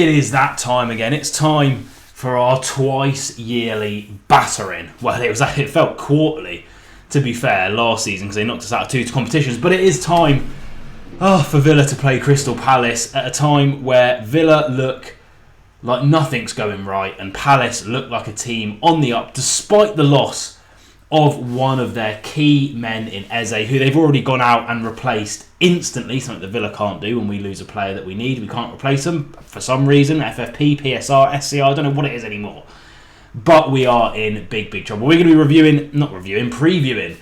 It is that time again. It's time for our twice yearly battering. Well, it felt quarterly, to be fair, last season because they knocked us out of two competitions. But it is time for Villa to play Crystal Palace at a time where Villa look like nothing's going right and Palace look like a team on the up despite the loss of one of their key men in Eze, who they've already gone out and replaced instantly, something that Villa can't do when we lose a player that we need. We can't replace them for some reason. FFP, PSR, SCR, I don't know what it is anymore. But we are in big trouble. We're going to be previewing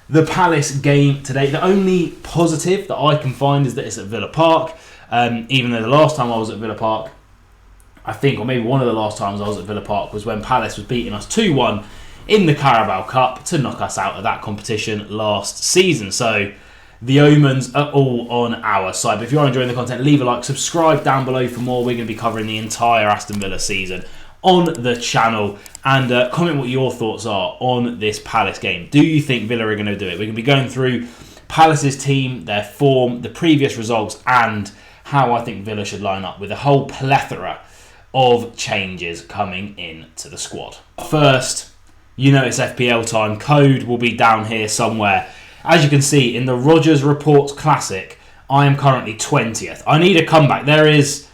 the Palace game today. The only positive that I can find is that it's at Villa Park. Even though the last time I was at Villa Park, I think, or maybe one of the last times I was at Villa Park was when Palace was beating us 2-1 in the Carabao Cup to knock us out of that competition last season. So the omens are all on our side. But if you're enjoying the content, leave a like, subscribe down below for more. We're going to be covering the entire Aston Villa season on the channel, and comment what your thoughts are on this Palace game. Do you think Villa are going to do it? We're going to be going through Palace's team, their form, the previous results, and how I think Villa should line up with a whole plethora of changes coming into the squad. First, you know it's FPL time. Code will be down here somewhere. As you can see in the Rodgers Reports Classic, I am currently 20th. I need a comeback. There is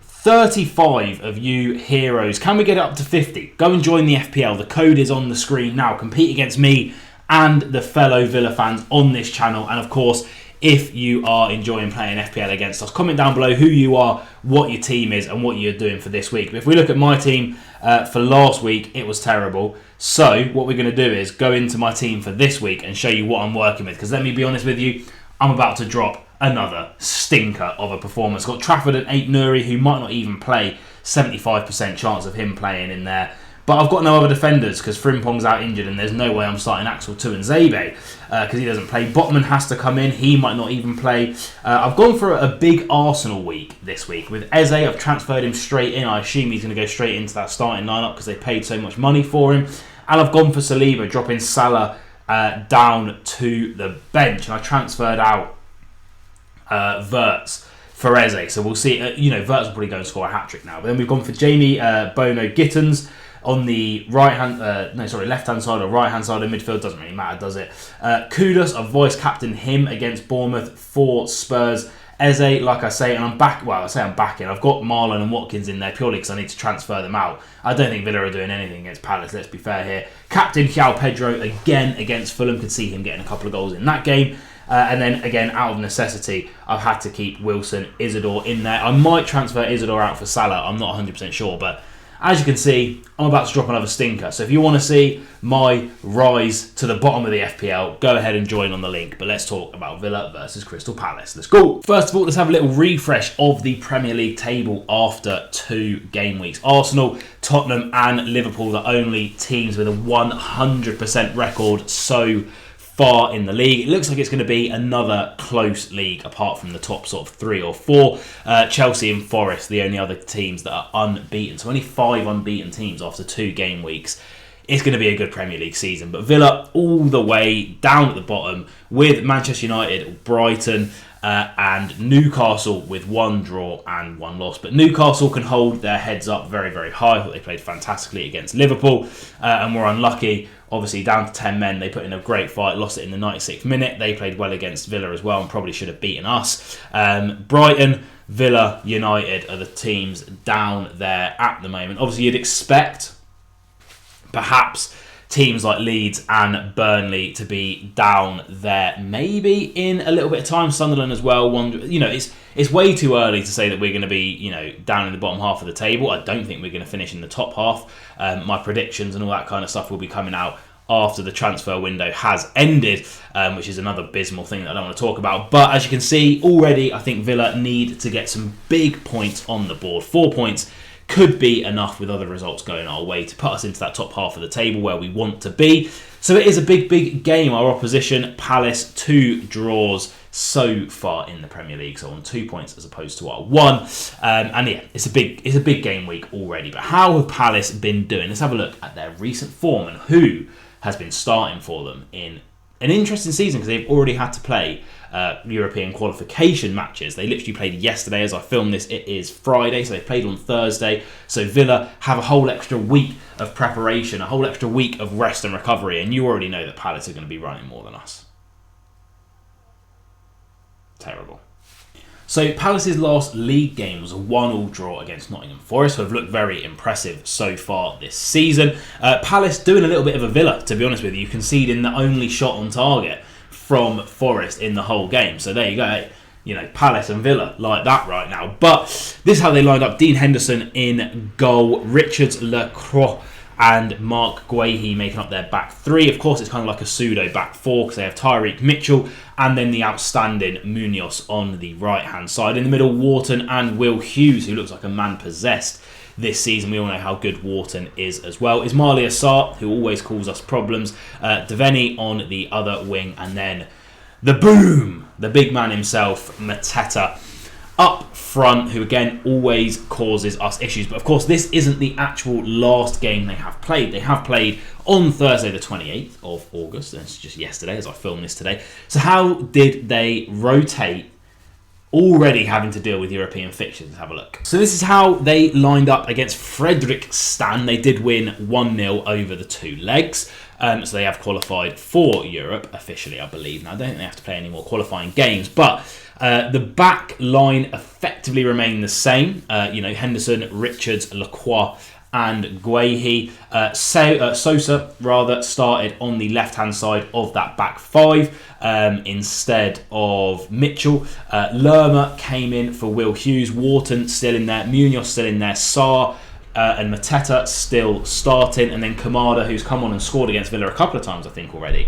35 of you heroes. Can we get it up to 50? Go and join the FPL. The code is on the screen now. Compete against me and the fellow Villa fans on this channel. And of course, if you are enjoying playing FPL against us, comment down below who you are, what your team is, and what you're doing for this week. But if we look at my team for last week, it was terrible. So what we're going to do is go into my team for this week and show you what I'm working with. Because let me be honest with you, I'm about to drop another stinker of a performance. Got Trafford and Ait-Nouri, who might not even play. 75% chance of him playing in there. But I've got no other defenders because Frimpong's out injured and there's no way I'm starting Axel 2 and Zebe because he doesn't play. Botman has to come in. He might not even play. I've gone for a big Arsenal week this week. With Eze, I've transferred him straight in. I assume he's going to go straight into that starting lineup because they paid so much money for him. And I've gone for Saliba, dropping Salah down to the bench. And I transferred out Wirtz for Eze. So we'll see. Wirtz will probably go and score a hat-trick now. But then we've gone for Jamie Bono Gittens on the left-hand side or right-hand side of midfield. Doesn't really matter, does it? Kudus, I've voice captained him against Bournemouth for Spurs. Eze, like I say, and I'm back. Well, I say I'm back in. I've got Marlon and Watkins in there purely because I need to transfer them out. I don't think Villa are doing anything against Palace, let's be fair here. Captain João Pedro again against Fulham. Could see him getting a couple of goals in that game. And then, again, out of necessity, I've had to keep Wilson, Isidore in there. I might transfer Isidore out for Salah. I'm not 100% sure, but as you can see, I'm about to drop another stinker. So if you want to see my rise to the bottom of the FPL, go ahead and join on the link. But let's talk about Villa versus Crystal Palace. Let's go. First of all, let's have a little refresh of the Premier League table after 2 game weeks. Arsenal, Tottenham and Liverpool, the only teams with a 100% record so far in the league. It looks like it's going to be another close league apart from the top sort of 3 or 4. Chelsea and Forest, the only other teams that are unbeaten. So only 5 unbeaten teams after 2 game weeks. It's going to be a good Premier League season. But Villa all the way down at the bottom with Manchester United, Brighton and Newcastle with 1 draw and 1 loss. But Newcastle can hold their heads up very, very high. I thought they played fantastically against Liverpool and were unlucky. Obviously, down to 10 men, they put in a great fight, lost it in the 96th minute. They played well against Villa as well and probably should have beaten us. Brighton, Villa, United are the teams down there at the moment. Obviously, you'd expect perhaps teams like Leeds and Burnley to be down there maybe in a little bit of time. Sunderland as well. It's way too early to say that we're going to be, down in the bottom half of the table. I don't think we're going to finish in the top half. My predictions and all that kind of stuff will be coming out after the transfer window has ended, which is another abysmal thing that I don't want to talk about. But as you can see already, I think Villa need to get some big points on the board. 4 points could be enough with other results going our way to put us into that top half of the table where we want to be. So it is a big game. Our opposition, Palace, 2 draws so far in the Premier League, so on 2 points as opposed to our 1. And yeah, it's a big game week already. But how have Palace been doing? Let's have a look at their recent form and who has been starting for them in an interesting season because they've already had to play European qualification matches. They literally played yesterday as I film this. It is Friday, so they played on Thursday. So Villa have a whole extra week of preparation, a whole extra week of rest and recovery, and you already know that Palace are going to be running more than us. Terrible. So Palace's last league game was a 1-1 draw against Nottingham Forest, who have looked very impressive so far this season. Palace doing a little bit of a Villa, to be honest with you, conceding the only shot on target from Forest in the whole game. So there you go. You know, Palace and Villa like that right now. But this is how they lined up. Dean Henderson in goal, Richards, Lacroix and Mark Guehi making up their back three. Of course, it's kind of like a pseudo back four because they have Tyreek Mitchell and then the outstanding Munoz on the right-hand side. In the middle, Wharton and Will Hughes, who looks like a man possessed this season. We all know how good Wharton is as well. Ismaila Sarr, who always causes us problems. Devaney on the other wing. And then the boom, the big man himself, Mateta, up front, who again always causes us issues. But of course, this isn't the actual last game they have played. They have played on Thursday the 28th of August. And it's just yesterday as I film this today. So how did they rotate already having to deal with European fixtures? Let's have a look. So this is how they lined up against Fredrikstad. They did win 1-0 over the two legs. So they have qualified for Europe officially, I believe. Now, I don't think they have to play any more qualifying games, but the back line effectively remained the same. Henderson, Richards, Lacroix and Guehi. Sosa started on the left-hand side of that back five instead of Mitchell. Lerma came in for Will Hughes. Wharton still in there. Munoz still in there. Sarr and Mateta still starting, and then Kamada, who's come on and scored against Villa a couple of times I think already,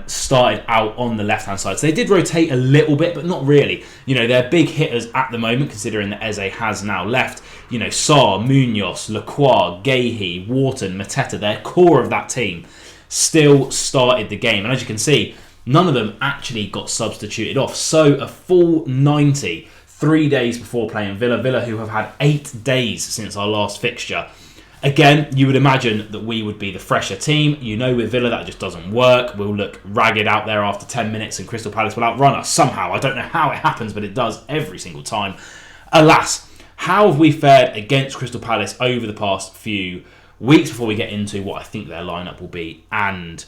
started out on the left hand side. So they did rotate a little bit, but not really. You know, they're big hitters at the moment considering that Eze has now left. You know, Sarr, Munoz, Lacroix, Guehi, Wharton, Mateta, their core of that team still started the game, and as you can see, none of them actually got substituted off. So a full 90 3 days before playing Villa, who have had 8 days since our last fixture. Again, you would imagine that we would be the fresher team. You know, with Villa, that just doesn't work. We'll look ragged out there after 10 minutes and Crystal Palace will outrun us somehow. I don't know how it happens, but it does every single time. Alas, how have we fared against Crystal Palace over the past few weeks before we get into what I think their lineup will be and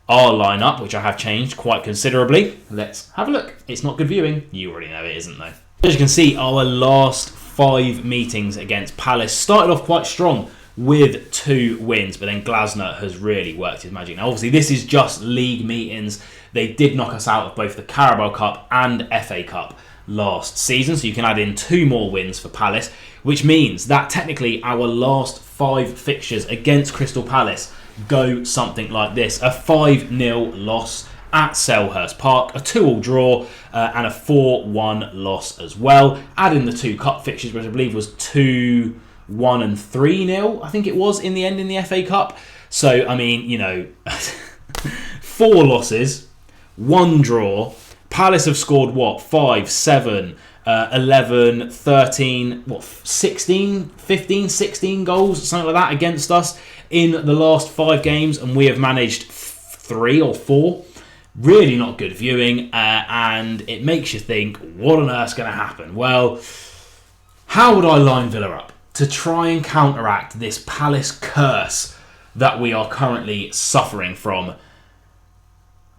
our lineup, which I have changed quite considerably? Let's have a look. It's not good viewing. You already know it isn't, though. As you can see, our last 5 meetings against Palace started off quite strong with 2 wins, but then Glasner has really worked his magic. Now, obviously, this is just league meetings. They did knock us out of both the Carabao Cup and FA Cup last season, so you can add in 2 more wins for Palace, which means that technically our last 5 fixtures against Crystal Palace go something like this. A 5-0 loss at Selhurst Park, a 2-2 draw, and a 4-1 loss as well. Add in the 2 cup fixtures, which I believe was 2-1 and 3-0, I think it was, in the end in the FA Cup. So, I mean, you know, 4 losses, 1 draw. Palace have scored, 5, 7, 11, 13, 16, 15, 16 goals, something like that, against us in the last 5 games, and we have managed 3 or 4. Really not good viewing, and it makes you think, what on earth's going to happen? Well, how would I line Villa up to try and counteract this Palace curse that we are currently suffering from?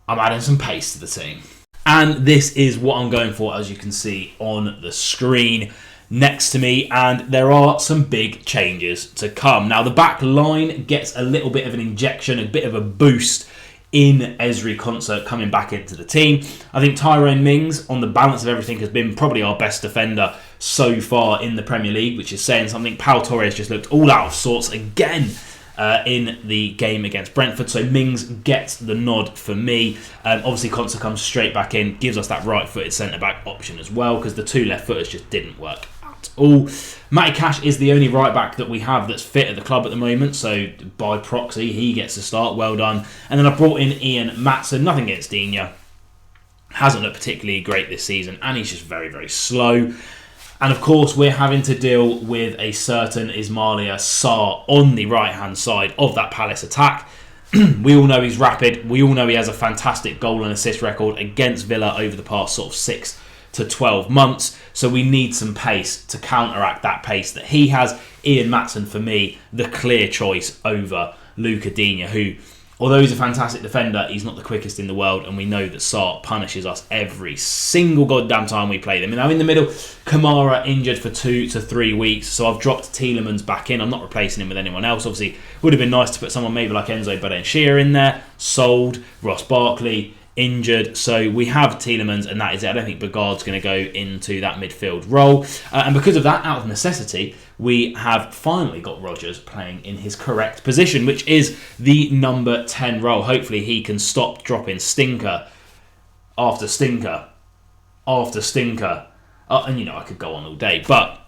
I'm adding some pace to the team. And this is what I'm going for, as you can see on the screen next to me, and there are some big changes to come. Now, the back line gets a little bit of an injection, a bit of a boost in EMERY Concert coming back into the team. I think Tyrone Mings, on the balance of everything, has been probably our best defender so far in the Premier League, which is saying something. Pau Torres just looked all out of sorts again in the game against Brentford, so Mings gets the nod for me. Obviously, Concert comes straight back in, gives us that right-footed centre-back option as well, because the 2 left-footers just didn't work at all. Matty Cash is the only right-back that we have that's fit at the club at the moment, so by proxy, he gets to start. Well done. And then I brought in Ian Matson. Nothing against Digne. Hasn't looked particularly great this season, and he's just very, very slow. And of course, we're having to deal with a certain Ismaila Sarr on the right-hand side of that Palace attack. We all know he's rapid. We all know he has a fantastic goal and assist record against Villa over the past sort of 6 to 12 months. So we need some pace to counteract that pace that he has. Ian Maatsen, for me, the clear choice over Luca Digne, who, although he's a fantastic defender, he's not the quickest in the world, and we know that Sarr punishes us every single goddamn time we play them. And now in the middle, Kamara injured for 2 to 3 weeks, so I've dropped Tielemans back in. I'm not replacing him with anyone else. Obviously, it would have been nice to put someone maybe like Enzo Berenshea in there. Sold. Ross Barkley injured, so we have Tielemans, and that is it. I don't think Bogard's going to go into that midfield role, and because of that, out of necessity, we have finally got Rodgers playing in his correct position, which is the number 10 role. Hopefully he can stop dropping stinker after stinker after stinker, and I could go on all day, but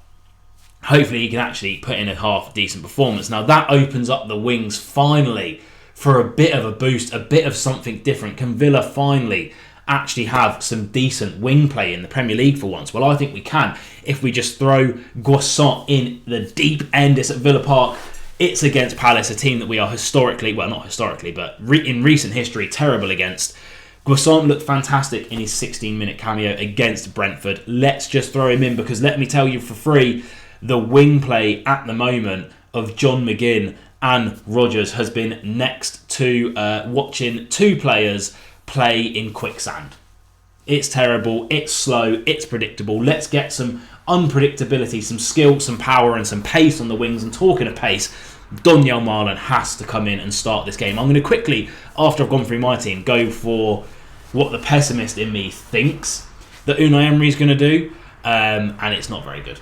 hopefully he can actually put in a half decent performance. Now that opens up the wings finally for a bit of a boost, a bit of something different. Can Villa finally actually have some decent wing play in the Premier League for once? Well, I think we can if we just throw Guasson in the deep end. It's at Villa Park. It's against Palace, a team that we are historically, well, not historically, but in recent history, terrible against. Guasson looked fantastic in his 16-minute cameo against Brentford. Let's just throw him in, because let me tell you for free, the wing play at the moment of John McGinn and Rodgers has been next to watching two players play in quicksand. It's terrible, it's slow, it's predictable. Let's get some unpredictability, some skill, some power and some pace on the wings. And talking of pace, Donyell Marlon has to come in and start this game. I'm going to quickly, after I've gone through my team, go for what the pessimist in me thinks that Unai Emery is going to do, and it's not very good.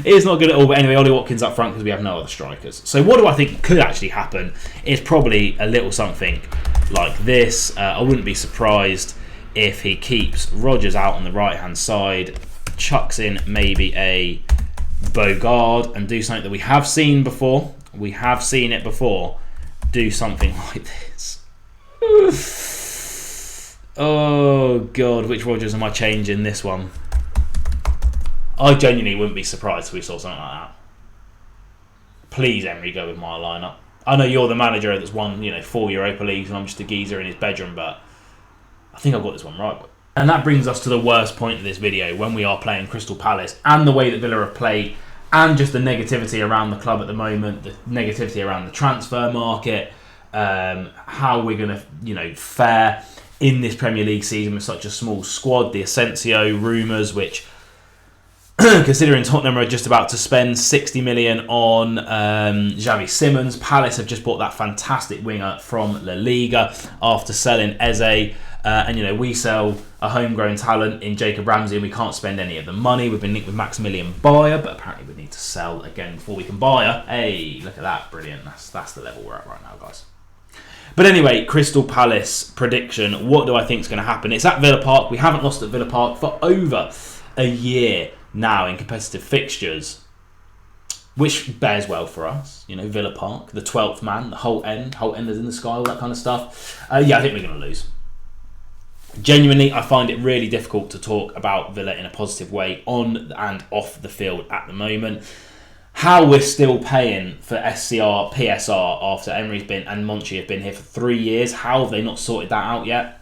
It's not good at all, but anyway, Ollie Watkins up front because we have no other strikers. So what do I think could actually happen is probably a little something like this. I wouldn't be surprised if he keeps Rodgers out on the right-hand side, chucks in maybe a Bogard and do something that we have seen before. We have seen it before. Do something like this. Oh, God, which Rodgers am I changing this one? I genuinely wouldn't be surprised if we saw something like that. Please, Emery, go with my lineup. I know you're the manager that's won, 4 Europa Leagues, and I'm just a geezer in his bedroom, but I think I've got this one right. And that brings us to the worst point of this video, when we are playing Crystal Palace, and the way that Villa have played, and just the negativity around the club at the moment, the negativity around the transfer market, how we're going to, fare in this Premier League season with such a small squad, the Asensio rumours, which, considering Tottenham are just about to spend 60 million on Xavi Simons, Palace have just bought that fantastic winger from La Liga after selling Eze. And we sell a homegrown talent in Jacob Ramsey, and we can't spend any of the money. We've been linked with Maximilian Bayer, but apparently we need to sell again before we can buy her. Hey, look at that, brilliant. That's the level we're at right now, guys. But anyway, Crystal Palace prediction. What do I think is going to happen? It's at Villa Park. We haven't lost at Villa Park for over a year now in competitive fixtures, which bears well for us. Villa Park, the 12th man, the whole enders in the sky, all that kind of stuff. I think we're going to lose. Genuinely, I find it really difficult to talk about Villa in a positive way on and off the field at the moment. How we're still paying for SCR, PSR after Emery's been and Monchi have been here for 3 years. How have they not sorted that out yet?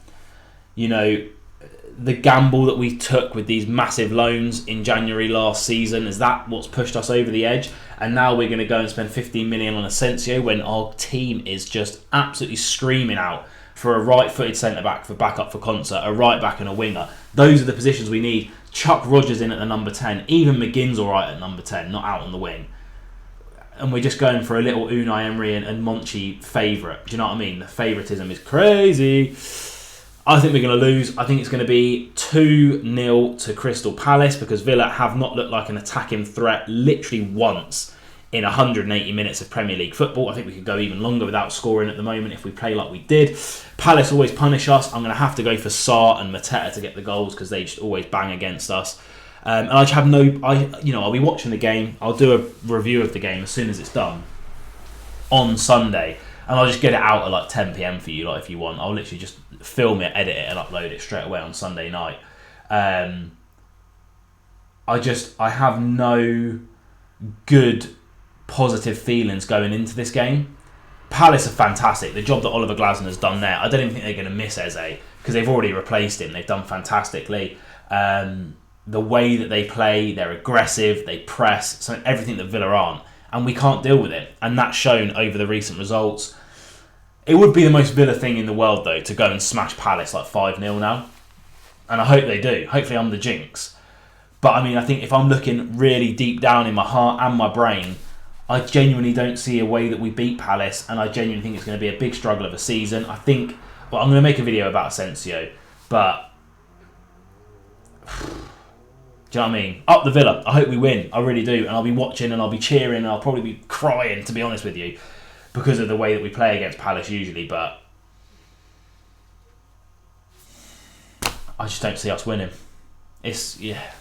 The gamble that we took with these massive loans in January last season, is that what's pushed us over the edge? And now we're going to go and spend 15 million on Asensio when our team is just absolutely screaming out for a right-footed centre-back for backup for Concert, a right-back and a winger. Those are the positions we need. Chuck Rodgers in at the number 10. Even McGinn's all right at number 10, not out on the wing. And we're just going for a little Unai Emery and Monchi favourite. Do you know what I mean? The favouritism is crazy. I think we're going to lose. I think it's going to be 2-0 to Crystal Palace, because Villa have not looked like an attacking threat literally once in 180 minutes of Premier League football. I think we could go even longer without scoring at the moment if we play like we did. Palace always punish us. I'm going to have to go for Sarr and Mateta to get the goals, because they just always bang against us. And I just have I'll be watching the game. I'll do a review of the game as soon as it's done on Sunday. And I'll just get it out at like 10 PM for you, if you want. I'll literally just film it, edit it, and upload it straight away on Sunday night. I have no good positive feelings going into this game. Palace are fantastic. The job that Oliver Glasner's done there, I don't even think they're going to miss Eze because they've already replaced him. They've done fantastically. The way that they play, they're aggressive, they press, so everything that Villa aren't. And we can't deal with it. And that's shown over the recent results. It would be the most Villa thing in the world, though, to go and smash Palace like 5-0 now. And I hope they do. Hopefully I'm the jinx. But I mean, I think if I'm looking really deep down in my heart and my brain, I genuinely don't see a way that we beat Palace, and I genuinely think it's going to be a big struggle of a season. I think, well, I'm going to make a video about Asensio, but do you know what I mean? Up the Villa. I hope we win. I really do. And I'll be watching and I'll be cheering and I'll probably be crying, to be honest with you, because of the way that we play against Palace usually. But I just don't see us winning. Yeah.